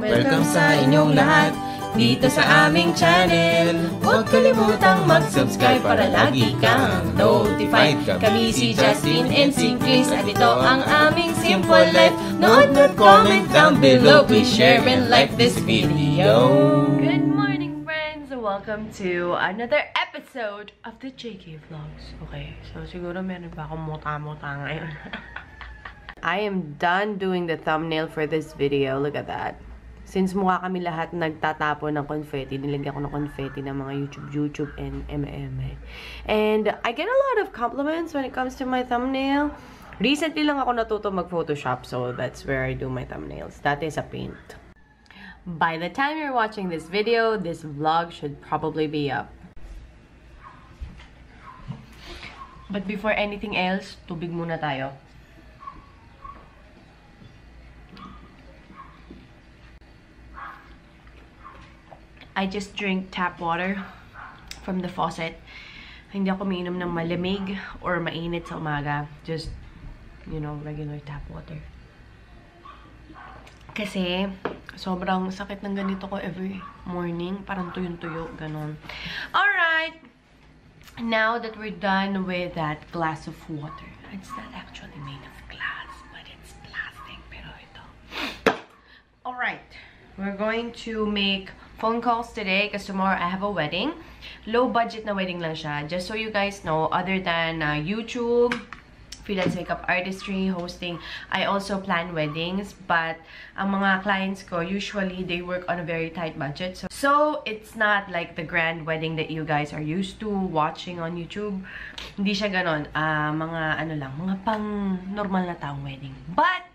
Welcome sa inyong lahat dito sa aming channel. Huwag kalimutang mag-subscribe para lagi kang notified. Kami si Justin and si Chris at ito ang aming Simple Life. Note at comment down below. Please share and like this video. Good morning, friends! Welcome to another episode of the JK Vlogs. Okay, so siguro meron pa akong muta-muta ngayon. I am done doing the thumbnail for this video. Look at that. Since mukha kami lahat nagtatapon ng confetti, nilagyan ko ng confetti ng mga YouTube and MMA. And I get a lot of compliments when it comes to my thumbnail. Recently lang ako natuto mag-Photoshop, so that's where I do my thumbnails. That is a paint. By the time you're watching this video, this vlog should probably be up. But before anything else, tubig muna tayo. I just drink tap water from the faucet. Hindi ako umiinom ng malamig or mainit sa umaga. Just, you know, regular tap water. Kasi, sobrang sakit ng ganito ko every morning. Parang tuyong-tuyo, ganon. Alright! Now that we're done with that glass of water. It's not actually made of glass, but it's plastic. Pero ito. Alright. We're going to make phone calls today because tomorrow I have a wedding. Low budget na wedding lang siya. Just so you guys know, other than YouTube, freelance makeup artistry, hosting, I also plan weddings. But ang mga clients ko, usually they work on a very tight budget. So it's not like the grand wedding that you guys are used to watching on YouTube. Hindi siya ganon. Mga ano lang, mga pang normal na taong wedding. But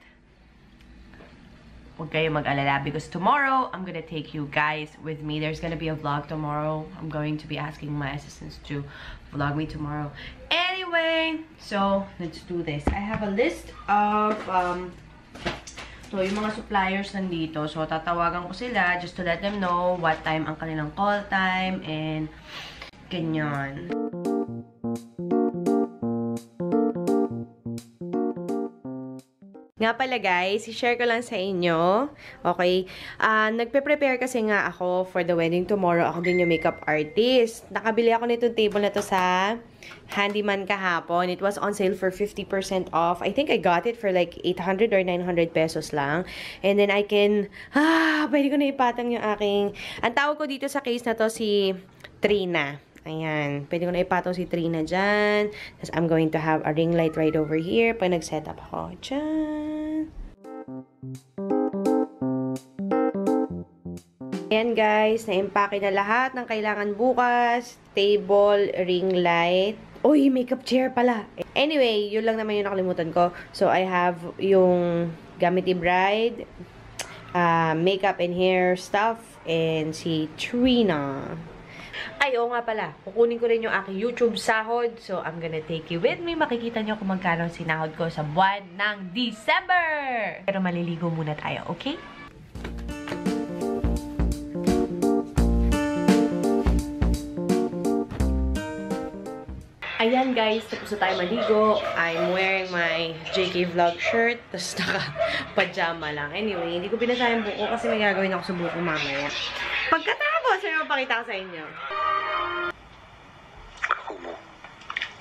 huwag kayo mag-alala because tomorrow, I'm gonna take you guys with me. There's gonna be a vlog tomorrow. I'm going to be asking my assistants to vlog me tomorrow. Anyway, so, let's do this. I have a list of, so, yung mga suppliers nandito. So, tatawagan ko sila just to let them know what time ang kanilang call time and ganyan. Nga pala guys, i-share ko lang sa inyo. Okay? Nagpe-prepare kasi nga ako for the wedding tomorrow. Ako din yung makeup artist. Nakabili ako nitong table na to sa Handyman kahapon. It was on sale for 50% off. I think I got it for like 800 or 900 pesos lang. And then I can, pwede ko na ipatang yung aking, ang tawag ko dito sa case na to si Trina. Ayan. Pwede ko na ipatong si Trina dyan. Tapos, I'm going to have a ring light right over here pag nag-set up ako. Dyan. Ayan, guys. Na-impake na lahat ng kailangan bukas. Table, ring light. Uy, makeup chair pala. Anyway, yun lang naman yung nakalimutan ko. So, I have yung gamit ni bride, makeup and hair stuff, and si Trina. Ay, oo nga pala. Kukunin ko rin yung aking YouTube sahod. So, I'm gonna take you with me. Makikita nyo kung magkano sinahod ko sa buwan ng December. Pero maliligo muna tayo, okay? Ayan guys, tapos na tayo maligo. I'm wearing my JK Vlog shirt. Tapos naka-pajama lang. Anyway, hindi ko pinasa yung buko kasi may gagawin ako sa buko mamaya. Pagkatapos, ano mapakita ko sa inyo? Ako mo.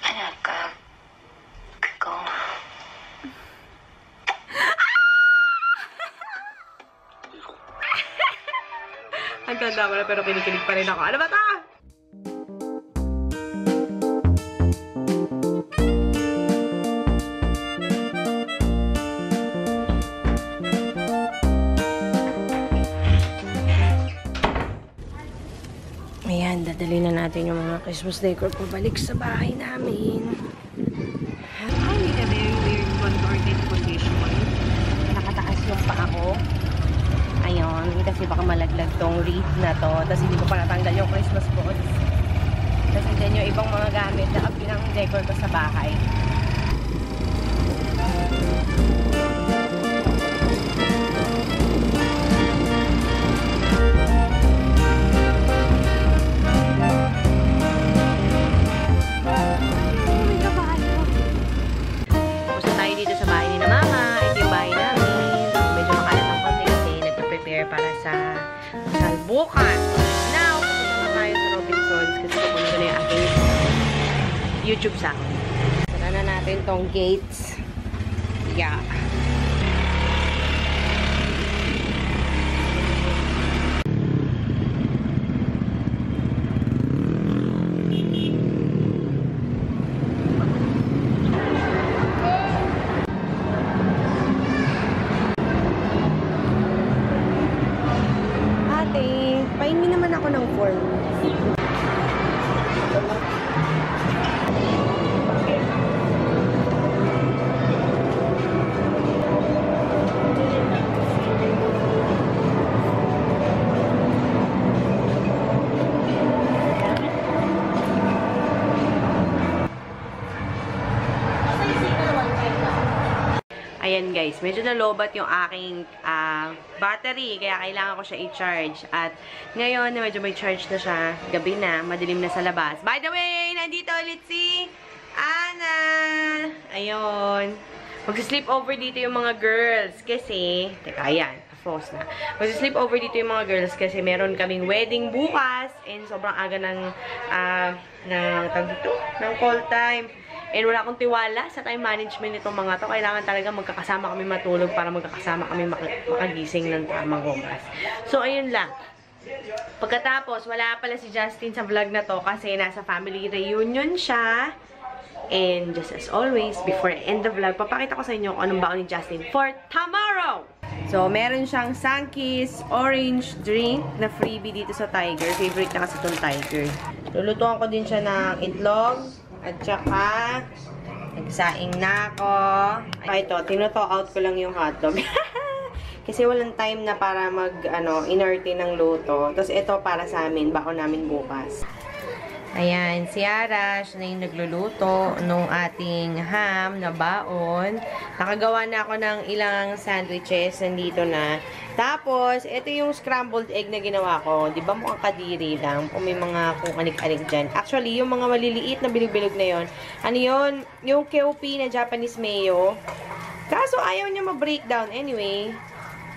Anak ka. Ikaw. Ang tanda ko na pero kinikilig pa rin ako. Ano ba ta? Ayan, dadali na natin yung mga Christmas decor pabalik sa bahay namin. I need a very weird contorted condition. Nakataas yung paa ko. Ayun, kasi baka malaglag tong wreath na to. Tapos hindi ko pa natanggal yung Christmas balls. Kasi dyan yung ibang mga gamit na pinang decor ko sa bahay. para sa kasal bukas. Now, pupunta na tayo sa Robinsons kasi pupunta na yung aking YouTube sahod. Sara na natin tong gates. Yeah. Pahingi naman ako ng form. Ayan guys, medyo nalobat yung aking battery, kaya kailangan ko siya i-charge. At ngayon, medyo may charge na siya. Gabi na, madilim na sa labas. By the way, nandito ulit si Ana! Ayun. Mag-sleep over dito yung mga girls kasi, teka, ayan, frost na. Mag-sleep over dito yung mga girls kasi meron kaming wedding bukas and sobrang aga ng call time. And wala akong tiwala sa time management nitong mga to. Kailangan talaga magkakasama kami matulog para magkakasama kami makagising ng tamang oras. So, ayun lang. Pagkatapos, wala pala si Justin sa vlog na to kasi nasa family reunion siya. And just as always, before I end the vlog, papakita ko sa inyo kung anong baon ni Justin for tomorrow! So, meron siyang Sunkist orange drink na freebie dito sa Tiger. Favorite na kasi itong Tiger. Lulutuan ko din siya ng itlog. At saka, nagsaing na ako. Ito, tinuto out ko lang yung hotdog. Kasi walang time na para inerte ng luto. Tapos ito para sa amin, baon namin bukas. Ayan, si Arash na yung nagluluto nung ating ham na baon. Nakagawa na ako ng ilang sandwiches. Nandito na. Tapos, ito yung scrambled egg na ginawa ko. Di ba mukhang kadiri lang? Kung may mga kung anik-anik dyan. Actually, yung mga maliliit na bilog-bilog na yon. Ano yun? Yung KOP na Japanese mayo. Kaso, ayaw niya ma-breakdown. Anyway,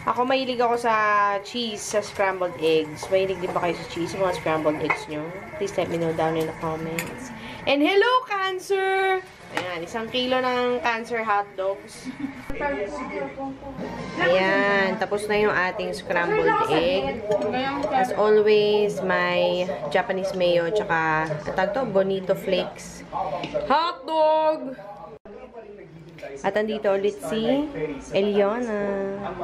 ako mahilig ako sa cheese, sa scrambled eggs. Mahilig din ba kayo sa cheese, sa mga scrambled eggs nyo? Please let me know down in the comments. And hello, Cancer! Ayan, 1 kilo ng Cancer hotdogs. Ayan, tapos na yung ating scrambled egg. As always, may Japanese mayo, tsaka, tawag to, Bonito Flakes. Hotdog! At andito ulit si Eliana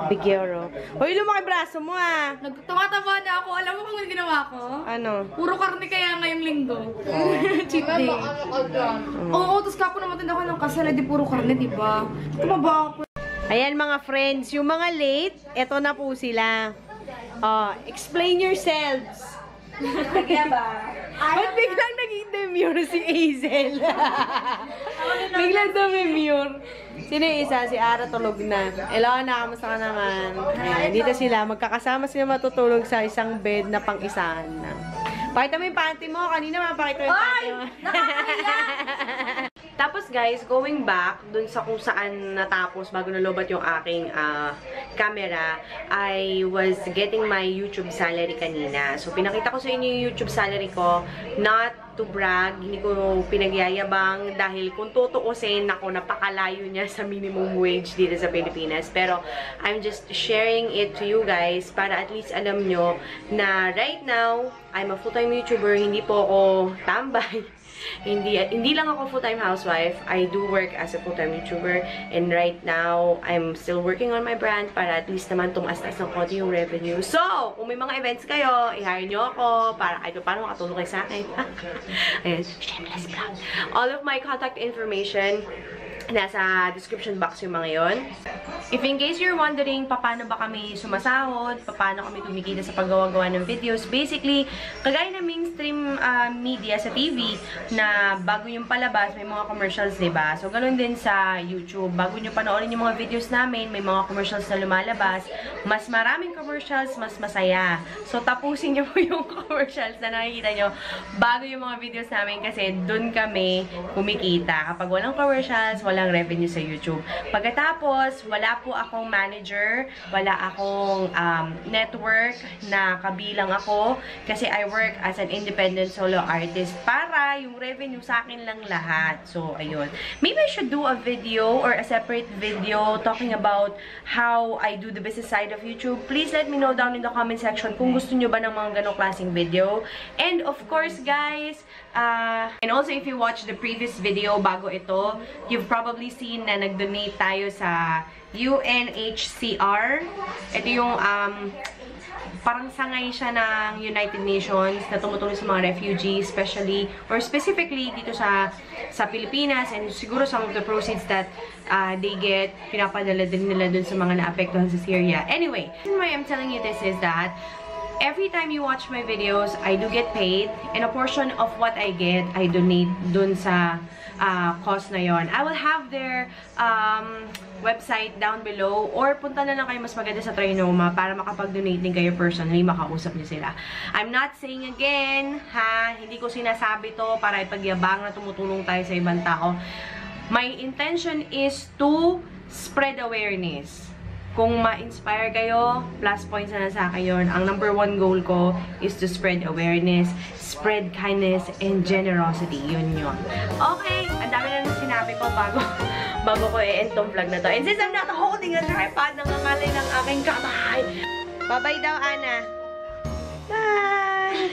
Biguero. Hoy, lumaki braso mo ah! Tumataba na ako. Alam mo kung ano ginawa ko? Ano? Puro karne kaya ngayong linggo. Cheat day. Oo, tapos kapon naman din ako ng kasal. Di puro karne, diba? Tumaba ako. Ayan mga friends, yung mga late, eto na po sila. Explain yourselves. Kaya ba? Ba't biglang naging demure si Hazel? Biglang demure. Sino yung isa? Si Ara tulog na. Elona, kamusta ka naman? Ayan, dito sila. Magkakasama sila matutulog sa isang bed na pang-isahan na. Pakita mo yung panty mo. Kanina mapakita mo yung panty mo. Tapos guys, going back dun sa kung saan natapos bago nalobat yung aking camera, I was getting my YouTube salary kanina. So, pinakita ko sa inyo yung YouTube salary ko, not to brag, hindi ko pinagyayabang dahil kung tutuusin ako, napakalayo niya sa minimum wage dito sa Pilipinas. Pero, I'm just sharing it to you guys para at least alam nyo na right now, I'm a full-time YouTuber, hindi po ako tambay. Hindi lang ako full-time housewife. I do work as a full-time YouTuber. And right now, I'm still working on my brand para at least naman tumaas-taas ng konti yung revenue. So, kung may mga events kayo, i-hire nyo ako para kahit paano makatulong kayo sa akin. Ayan, shameless vlog. All of my contact information nasa description box yung mga yon. If in case you're wondering paano ba kami sumasahod, paano kami kumikita sa paggawa-gawa ng videos, basically, kagaya ng mainstream media sa TV na bago yung palabas, may mga commercials, diba? So, ganun din sa YouTube. Bago nyo panoorin yung mga videos namin, may mga commercials na lumalabas. Mas maraming commercials, mas masaya. So, tapusin nyo po yung commercials na nakikita nyo bago yung mga videos namin kasi dun kami kumikita. Kapag walang commercials, walang revenue sa YouTube. Pagkatapos, wala po akong manager, wala akong network na kabilang ako kasi I work as an independent solo artist para yung revenue sa akin lang lahat. So, ayun. Maybe I should do a video or a separate video talking about how I do the business side of YouTube. Please let me know down in the comment section kung gusto nyo ba ng mga ganong klaseng video. And of course, guys, and also if you watch the previous video bago ito, you've probably seen na nag-donate tayo sa UNHCR. Ito yung parang sangay siya ng United Nations na tumutulong sa mga refugees, specifically dito sa Pilipinas, and siguro some of the proceeds that they get, pinapadala din nila dun sa mga naapektuhan sa Syria. Anyway, the reason why I'm telling you this is that every time you watch my videos, I do get paid, and a portion of what I get, I donate dun sa cause na yon. I will have their website down below, or punta na lang kayo mas maganda sa Trinoma para makapag-donate din kayo personally, makausap niyo sila. I'm not saying again, hindi ko sinasabi to para ipagyabang na tumutulong tayo sa ibang tao. My intention is to spread awareness. Kung ma-inspire kayo, plus points na sa akin yun. Ang number 1 goal ko is to spread awareness, spread kindness, and generosity. Yun yun. Okay, ang dami na nang sinabi ko bago ko i-end tong vlog na to. And since I'm not holding a tripod, nangangalay ng aking kamay. Bye-bye daw, Ana. Bye!